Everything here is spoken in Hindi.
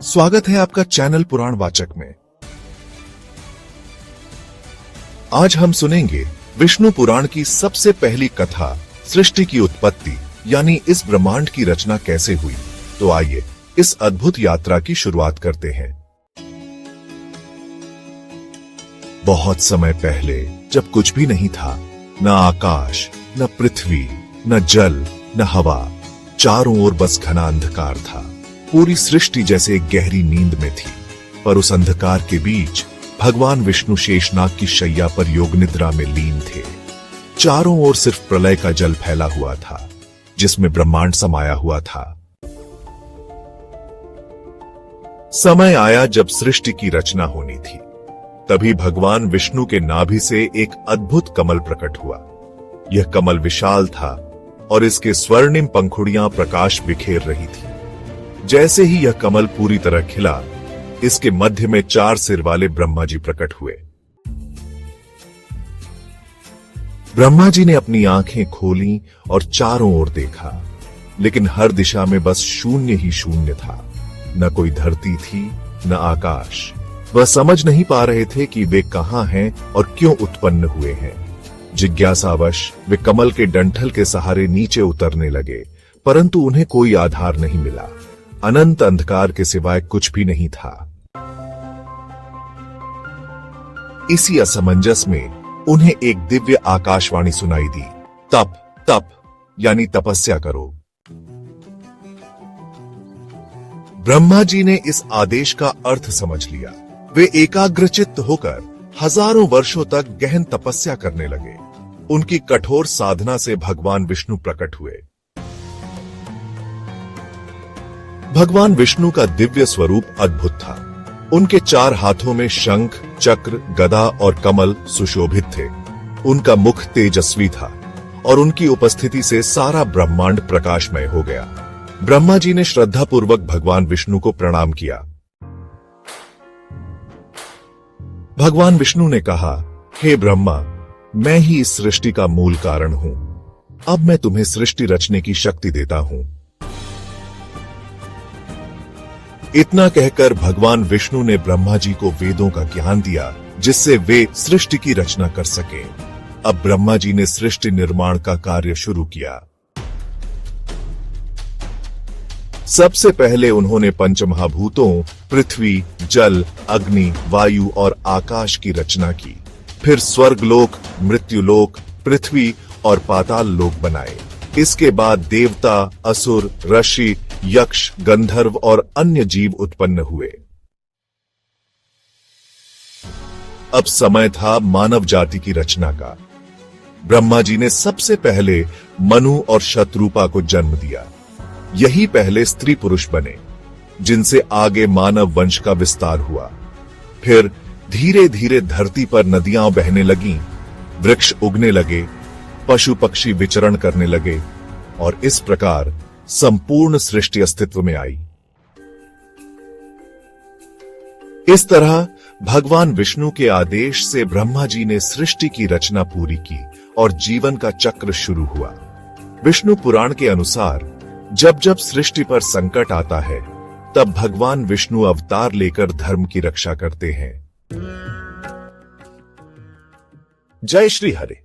स्वागत है आपका चैनल पुराण वाचक में। आज हम सुनेंगे विष्णु पुराण की सबसे पहली कथा, सृष्टि की उत्पत्ति यानी इस ब्रह्मांड की रचना कैसे हुई। तो आइए इस अद्भुत यात्रा की शुरुआत करते हैं। बहुत समय पहले, जब कुछ भी नहीं था, न आकाश, न पृथ्वी, न जल, न हवा, चारों ओर बस घना अंधकार था। पूरी सृष्टि जैसे एक गहरी नींद में थी। पर उस अंधकार के बीच भगवान विष्णु शेषनाग की शैया पर योग निद्रा में लीन थे। चारों ओर सिर्फ प्रलय का जल फैला हुआ था, जिसमें ब्रह्मांड समाया हुआ था। समय आया जब सृष्टि की रचना होनी थी। तभी भगवान विष्णु के नाभि से एक अद्भुत कमल प्रकट हुआ। यह कमल विशाल था और इसके स्वर्णिम पंखुड़ियां प्रकाश बिखेर रही थी। जैसे ही यह कमल पूरी तरह खिला, इसके मध्य में 4 सिर वाले ब्रह्मा जी प्रकट हुए। ब्रह्मा जी ने अपनी आंखें खोली और चारों ओर देखा, लेकिन हर दिशा में बस शून्य ही शून्य था। न कोई धरती थी, न आकाश। वह समझ नहीं पा रहे थे कि वे कहां हैं और क्यों उत्पन्न हुए हैं। जिज्ञासावश वे कमल के डंठल के सहारे नीचे उतरने लगे, परंतु उन्हें कोई आधार नहीं मिला। अनंत अंधकार के सिवाय कुछ भी नहीं था। इसी असमंजस में उन्हें एक दिव्य आकाशवाणी सुनाई दी, तप तप यानी तपस्या करो। ब्रह्मा जी ने इस आदेश का अर्थ समझ लिया। वे एकाग्रचित्त होकर हजारों वर्षों तक गहन तपस्या करने लगे। उनकी कठोर साधना से भगवान विष्णु प्रकट हुए। भगवान विष्णु का दिव्य स्वरूप अद्भुत था। उनके 4 हाथों में शंख, चक्र, गदा और कमल सुशोभित थे। उनका मुख तेजस्वी था और उनकी उपस्थिति से सारा ब्रह्मांड प्रकाशमय हो गया। ब्रह्मा जी ने श्रद्धापूर्वक भगवान विष्णु को प्रणाम किया। भगवान विष्णु ने कहा, हे ब्रह्मा, मैं ही इस सृष्टि का मूल कारण हूं। अब मैं तुम्हें सृष्टि रचने की शक्ति देता हूं। इतना कहकर भगवान विष्णु ने ब्रह्मा जी को वेदों का ज्ञान दिया, जिससे वे सृष्टि की रचना कर सके। अब ब्रह्मा जी ने सृष्टि निर्माण का कार्य शुरू किया। सबसे पहले उन्होंने पंचमहाभूतों पृथ्वी, जल, अग्नि, वायु और आकाश की रचना की। फिर स्वर्गलोक, मृत्युलोक, पृथ्वी और पाताल लोक बनाए। इसके बाद देवता, असुर, ऋषि, यक्ष, गंधर्व और अन्य जीव उत्पन्न हुए। अब समय था मानव जाति की रचना का। ब्रह्मा जी ने सबसे पहले मनु और शतरूपा को जन्म दिया। यही पहले स्त्री पुरुष बने, जिनसे आगे मानव वंश का विस्तार हुआ। फिर धीरे धीरे धरती पर नदियां बहने लगीं, वृक्ष उगने लगे, पशु पक्षी विचरण करने लगे और इस प्रकार संपूर्ण सृष्टि अस्तित्व में आई। इस तरह भगवान विष्णु के आदेश से ब्रह्मा जी ने सृष्टि की रचना पूरी की और जीवन का चक्र शुरू हुआ। विष्णु पुराण के अनुसार जब जब सृष्टि पर संकट आता है, तब भगवान विष्णु अवतार लेकर धर्म की रक्षा करते हैं। जय श्री हरि।